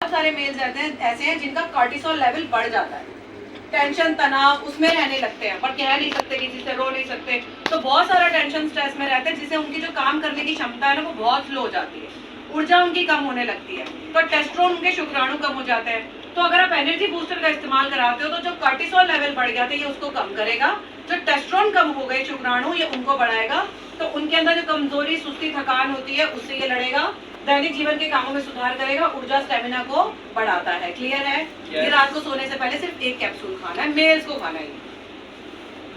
बहुत सारे मेल्स ऐसे हैं जिनका कॉर्टिसोल लेवल बढ़ जाता है, टेंशन तनाव उसमें रहने लगते हैं, पर कह नहीं सकते, किसी से रो नहीं सकते, तो बहुत सारा टेंशन स्ट्रेस में रहते हैं, जिससे उनकी जो काम करने की क्षमता है ना वो बहुत स्लो हो जाती है, ऊर्जा उनकी कम होने लगती है, तो टेस्टोस्टेरोन उनके शुक्राणु कम हो जाते हैं। तो अगर आप एनर्जी बूस्टर का इस्तेमाल कराते हो तो जो कॉर्टिसोल लेवल बढ़ गया था ये उसको कम करेगा, जो टेस्टोस्टेरोन कम हो गए शुक्राणु ये उनको बढ़ाएगा, तो उनके अंदर जो कमजोरी सुस्ती थकान होती है उससे ये लड़ेगा, दैनिक जीवन के कामों में सुधार करेगा, ऊर्जा स्टेमिना को बढ़ाता है। क्लियर है? ये रात को सोने से पहले सिर्फ एक कैप्सूल खाना है, मेल्स को खाना है।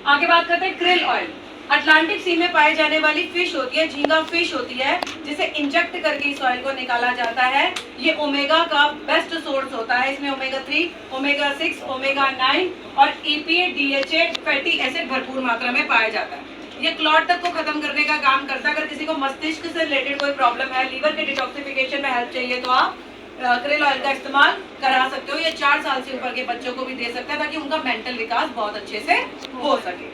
आगे बात करते हैं क्रिल ऑयल। अटलांटिक सी में पाई जाने वाली फिश होती है, झींगा फिश होती है, जिसे इंजेक्ट करके इस ऑयल को निकाला जाता है। ये ओमेगा का बेस्ट सोर्स होता है, इसमें ओमेगा 3, ओमेगा 6, ओमेगा 9 और EPA, DHA फैटी एसिड भरपूर मात्रा में पाया जाता है। ये क्लॉट तक को खत्म करने का काम करता है। अगर किसी को मस्तिष्क से रिलेटेड कोई प्रॉब्लम है, लीवर के डिटॉक्सिफिकेशन में हेल्प चाहिए, तो आप क्रिल ऑयल का इस्तेमाल करा सकते हो। ये 4 साल से ऊपर के बच्चों को भी दे सकता है ताकि उनका मेंटल विकास बहुत अच्छे से हो सके।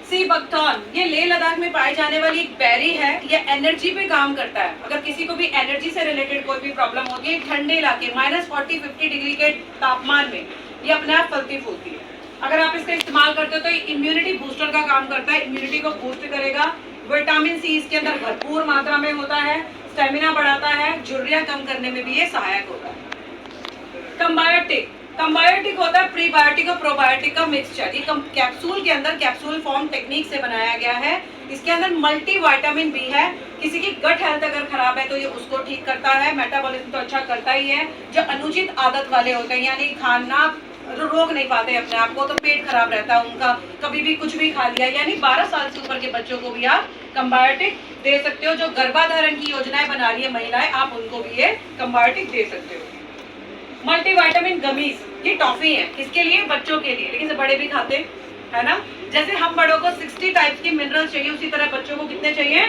सी बकथॉर्न, ये लेह लद्दाख में पाई जाने वाली एक बेरी है, ये एनर्जी पे काम करता है। अगर किसी को भी एनर्जी से रिलेटेड कोई भी प्रॉब्लम होती है, ठंडे इलाके -40-50 डिग्री के तापमान में ये अपने आप फलती फूलती है। अगर आप इसका इस्तेमाल करते हो तो ये इम्यूनिटी बूस्टर का काम करता है, इम्यूनिटी को बूस्ट करेगा। विटामिन सी इसके अंदर भरपूर मात्रा में होता है, स्टेमिना बढ़ाता है, झुर्रियां कम करने में भी ये सहायक होता है। कंबायोटिक, कंबायोटिक होता है प्रीबायोटिक और प्रोबायोटिक का मिक्सचर। ये कैप्सूल के अंदर कैप्सूल फॉर्म टेक्निक से बनाया गया है। इसके अंदर मल्टी विटामिन बी है। किसी की गट हेल्थ अगर खराब है तो ये उसको ठीक करता है, मेटाबॉलिज्म तो अच्छा करता ही है। जो अनुचित आदत वाले होते हैं, यानी खाना रोक नहीं पाते अपने आप को, तो पेट खराब रहता है उनका, कभी भी कुछ भी खा लिया, यानी 12 साल से ऊपर के बच्चों को भी आप कंबायोटिक दे सकते हो। जो गर्भाधारण की योजनाएं बना रही है महिलाएं, आप उनको भी ये कंबायोटिक दे सकते हो। मल्टीविटामिन गमीज, ये टॉफी है, किसके लिए? बच्चों के लिए, लेकिन बड़े भी खाते है ना। जैसे हम बड़ों को 60 टाइप्स की मिनरल्स चाहिए, उसी तरह बच्चों को कितने चाहिए?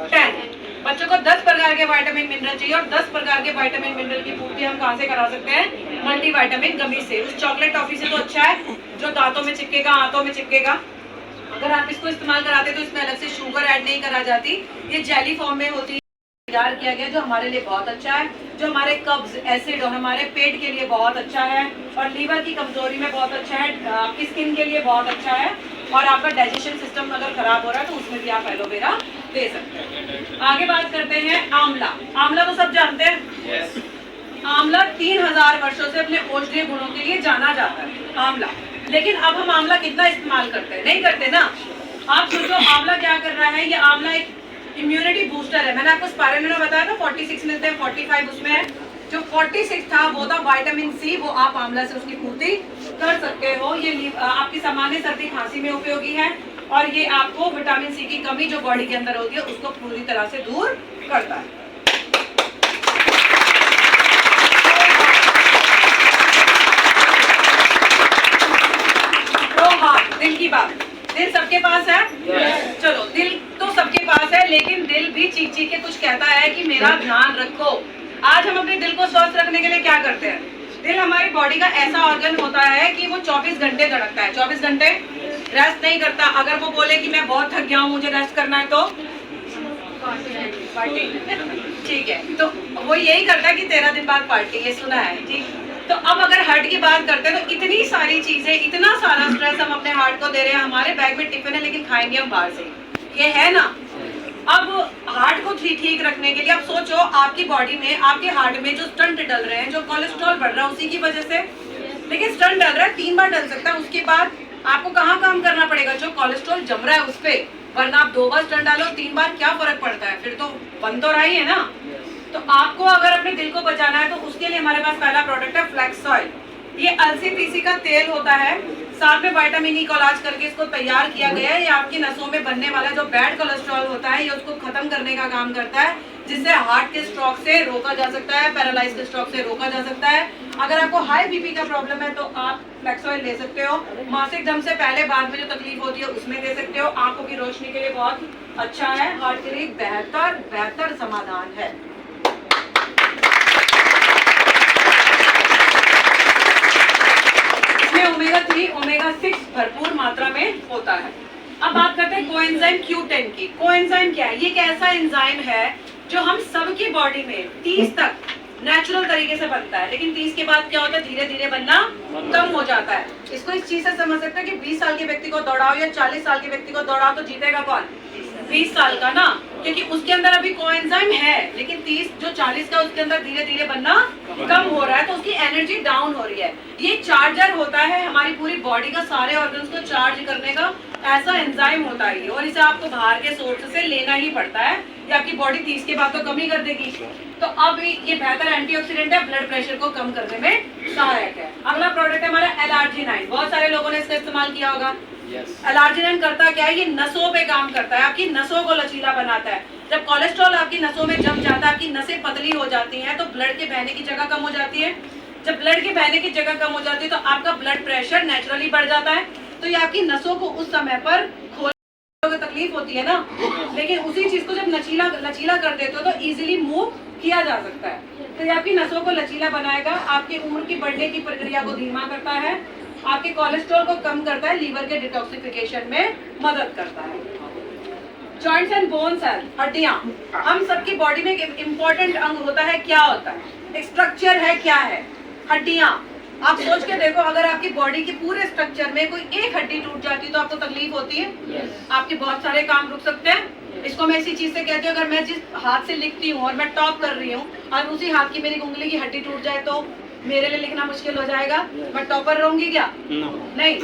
10। बच्चों को 10 प्रकार के विटामिन मिनरल चाहिए, और 10 प्रकार के विटामिन मिनरल की पूर्ति हम कहां से करा सकते हैं? मल्टीविटामिन गमी से। उस चॉकलेट टॉफी से तो अच्छा है जो दांतों में चिपकेगा, हाथों में चिपकेगा। अगर आप इसको इस्तेमाल कराते तो इसमें अलग से शुगर ऐड नहीं करा जाती, ये जेली फॉर्म में होती है, तैयार किया गया, जो हमारे लिए बहुत अच्छा है, जो हमारे कब्ज, एसिड और हमारे पेट के लिए बहुत अच्छा है, और लीवर की कमजोरी में बहुत अच्छा है, आपकी स्किन के लिए बहुत अच्छा है, और आपका डाइजेशन सिस्टम अगर खराब हो रहा है तो उसमें भी आप एलोवेरा दे सकते हैं। आगे बात करते हैं आंवला। आंवला तो सब जानते हैं। yes. आंवला 3000 वर्षों से अपने औषधीय गुणों के लिए जाना जाता है आंवला। लेकिन अब हम आंवला कितना इस्तेमाल करते हैं? नहीं करते ना। आप सोचो आंवला क्या कर रहा है। ये आंवला एक इम्यूनिटी बूस्टर है। मैंने आपको स्पायरल में बताया था 46 मिलते हैं, 45 उसमें है। जो 46 था वो था विटामिन सी, वो आप आंवला से उसकी पूर्ति कर सकते हो। ये आपकी सामान्य सर्दी खांसी में उपयोगी है, और ये आपको विटामिन सी की कमी जो बॉडी के अंदर होती है उसको पूरी तरह से दूर करता है। तो हाँ, दिल की बात, दिल सबके पास है। yes. चलो, दिल तो सबके पास है, लेकिन दिल भी चीख चीख के कुछ कहता है कि मेरा ध्यान रखो। आज हम अपने दिल को स्वस्थ रखने के लिए क्या करते हैं? दिल हमारी बॉडी का ऐसा ऑर्गन होता है कि वो 24 घंटे धड़कता है, 24 घंटे रेस्ट नहीं करता। अगर वो बोले कि मैं बहुत थक गया हूँ, मुझे रेस्ट करना है, तो पार्टी ठीक है, तो वो यही करता है कि 13 दिन बाद पार्टी, ये सुना है। ठीक, तो अब अगर हार्ट की बात करते हैं तो इतनी सारी चीजें, इतना सारा स्ट्रेस हम अपने हार्ट को दे रहे हैं। हमारे बैग में टिफिन है लेकिन खाएंगे हम बाहर से, ये है ना। अब हार्ट को ठीक रखने के लिए आप सोचो, आपकी बॉडी में, आपके हार्ट में जो स्टंट डल रहे हैं, जो कोलेस्ट्रॉल बढ़ रहा है उसी की वजह से। लेकिन स्टंट डल रहा है 3 बार डल सकता है, उसके बाद आपको कहाँ काम करना पड़ेगा? जो कोलेस्ट्रॉल जम रहा है उस पे। वरना आप 2 बार स्टंट डालो, 3 बार क्या फर्क पड़ता है? फिर तो बन तो रहा ही है ना। तो आपको अगर अपने दिल को बचाना है तो उसके लिए हमारे पास पहला प्रोडक्ट है फ्लैक्स ऑयल। ये अलसी पीसी का तेल होता है, साथ में विटामिन ई कोलाज करके इसको तैयार किया गया है। ये आपकी नसों में बनने वाला जो बैड कोलेस्ट्रॉल होता है, ये उसको खत्म करने का काम करता है, जिससे हार्ट के स्ट्रोक से रोका जा सकता है, पैरालाइज के स्ट्रोक से रोका जा सकता है। अगर आपको हाई बीपी का प्रॉब्लम है तो आप फ्लैक्स ऑयल ले सकते हो। मासिक धर्म से पहले बाद में जो तकलीफ होती है उसमें दे सकते हो। आंखों की रोशनी के लिए बहुत अच्छा है, हार्ट के लिए बेहतर समाधान है। ओमेगा 3, ओमेगा 6 भरपूर मात्रा में होता है। अब बात करते हैं कोएंजाइम Q10 की। कोएंजाइम क्या है? ये एक ऐसा एंजाइम है जो हम सबकी बॉडी में 30 तक नेचुरल तरीके से बनता है। लेकिन 30 के बाद क्या होता है, धीरे धीरे बनना कम हो जाता है। इसको इस चीज से समझ सकते हैं कि 20 साल के व्यक्ति को दौड़ाओ या 40 साल के व्यक्ति को दौड़ाओ तो जीतेगा कौन, 20 साल का ना, क्योंकि उसके अंदर अभी कोएंजाइम है। लेकिन 30 जो 40 का उसके अंदर धीरे धीरे बनना कम हो रहा है, तो उसकी एनर्जी डाउन हो रही है। ये चार्जर होता है हमारी पूरी बॉडी का, सारे ऑर्गन्स को चार्ज करने का ऐसा एंजाइम होता है और इसे आपको बाहर के सोर्स से लेना ही पड़ता है। ये आपकी बॉडी 30 के बाद तो कम ही कर देगी। तो अब ये बेहतर एंटीऑक्सीडेंट है, ब्लड प्रेशर को कम करने में सहायक है। अगला प्रोडक्ट है हमारा एलार्जिनाइन। बहुत सारे लोगों ने इसका इस्तेमाल किया होगा। एलार्जिनाइन करता क्या है, ये नसों पे काम करता है, आपकी नसों को लचीला बनाता है। जब कोलेस्ट्रॉल आपकी नसों में जम जाता है, आपकी नसें पतली हो जाती हैं, तो ब्लड के बहने की जगह कम हो जाती है। जब ब्लड के बहने की जगह कम हो जाती है तो आपका ब्लड प्रेशर नेचुरली बढ़ जाता है। तो ये आपकी नसों को उस समय पर खोलने में तकलीफ होती है ना, लेकिन उसी चीज को जब लचीला कर देते हो तो इजीली मूव किया जा सकता है। तो ये आपकी नसों को लचीला बनाएगा, आपकी उम्र की बढ़ने की प्रक्रिया को धीमा करता है, आपके कोलेस्ट्रॉल को कम करता है, लीवर के डिटॉक्सिफिकेशन में मदद करता है। जॉइंट्स एंड बोन्स है, हड्डियां, हम सबकी बॉडी में एक इम्पोर्टेंट अंग होता है। क्या होता है, एक स्ट्रक्चर है, क्या है, हड्डियां। आप सोच के देखो, अगर आपकी बॉडी के पूरे स्ट्रक्चर में कोई एक हड्डी टूट जाती है तो आपको तकलीफ होती है, आपके बहुत सारे काम रुक सकते हैं। इसको मैं इसी चीज से कहती हूँ, अगर मैं जिस हाथ से लिखती हूँ और मैं टॉप कर रही हूँ और उसी हाथ की मेरी उंगली की हड्डी टूट जाए तो मेरे लिए लिखना मुश्किल हो जाएगा, मैं टॉपर रहूंगी क्या? नहीं।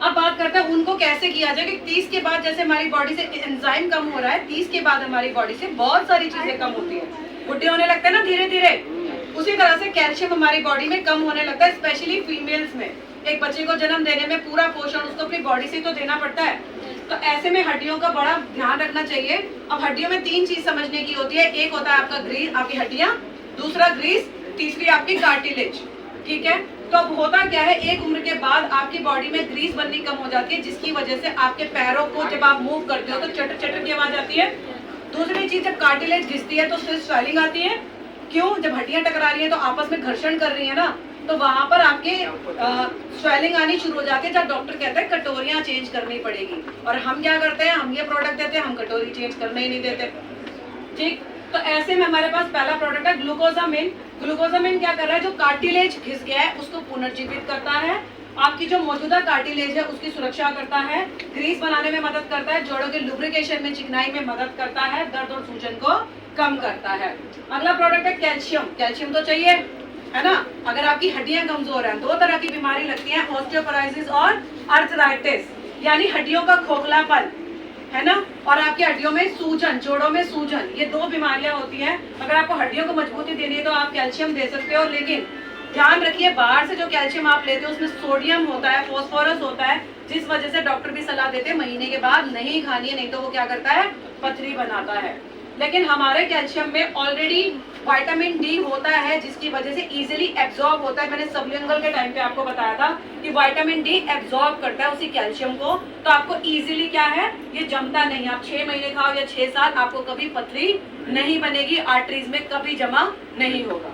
अब बात करते हैं उनको कैसे किया जाए। 30 के बाद जैसे हमारी बॉडी से एंजाइम कम हो रहा है, 30 के बाद हमारी बॉडी से बहुत सारी चीजें कम होती है, बुढ़े होने लगते हैं ना धीरे धीरे। उसी तरह से कैल्शियम हमारी बॉडी में कम होने लगता है, स्पेशली फीमेल्स में। एक बच्चे को जन्म देने में पूरा पोषण उसको अपनी बॉडी से तो देना पड़ता है, तो ऐसे में हड्डियों का बड़ा ध्यान रखना चाहिए। अब हड्डियों में 3 चीज समझने की होती है, एक होता है आपका ग्रीस, आपकी हड्डियां, दूसरा ग्रीस, तीसरी आपकी कार्टिलेज। ठीक है, तो अब होता क्या है, एक उम्र के बाद आपकी बॉडी में ग्रीस बननी कम हो जाती है, जिसकी वजह से आपके पैरों को जब आप मूव करते हो तो चटर चटर की आवाज आती है। दूसरी चीज, जब कार्टिलेज घिसती है तो उससे स्वेलिंग आती है। क्यों? जब हड्डियां टकरा रही है तो आपस में घर्षण कर रही है ना, तो वहां पर आपके स्वेलिंग आनी शुरू हो जाती है, जब डॉक्टर कहते हैं कटोरियां चेंज करनी पड़ेगी। और हम क्या करते हैं, हम ये प्रोडक्ट देते हैं, हम कटोरी चेंज करने ही नहीं देते। ठीक, तो ऐसे में हमारे पास पहला प्रोडक्ट है ग्लूकोजामिन। ग्लूकोजामिन क्या कर रहा है, जो कार्टिलेज घिस गया है उसको पुनर्जीवित करता है, आपकी जो मौजूदा कार्टिलेज है उसकी सुरक्षा करता है, ग्रीस बनाने में मदद करता है, जोड़ों के लुब्रिकेशन में, चिकनाई में मदद करता है, दर्द और सूजन को कम करता है। अगला प्रोडक्ट है कैल्शियम। कैल्शियम तो चाहिए, है ना। अगर आपकी हड्डियां कमजोर हैं, 2 तरह की बीमारी लगती है, ऑस्टियोपोरोसिस और आर्थराइटिस, यानी हड्डियों का खोखलापन, है ना, और आपकी हड्डियों में सूजन, जोड़ों में सूजन, ये 2 बीमारियां होती हैं। अगर आपको हड्डियों को मजबूती देनी है तो आप कैल्शियम दे सकते हो, लेकिन ध्यान रखिए बाहर से जो कैल्शियम आप लेते हो उसमें सोडियम होता है, फास्फोरस होता है, जिस वजह से डॉक्टर भी सलाह देते हैं महीने के बाद नहीं खानी है, नहीं तो वो क्या करता है, पथरी बनाता है। लेकिन हमारे कैल्शियम में ऑलरेडी विटामिन डी होता है, जिसकी वजह से इजीली एब्जॉर्ब होता है। मैंने सबलिंगुअल के टाइम पे आपको बताया था कि विटामिन डी एब्जॉर्ब करता है उसी कैल्शियम को, तो आपको इजीली क्या है, ये जमता नहीं। आप 6 महीने खाओ या 6 साल, आपको कभी पथरी नहीं बनेगी, आर्टरीज में कभी जमा नहीं होगा।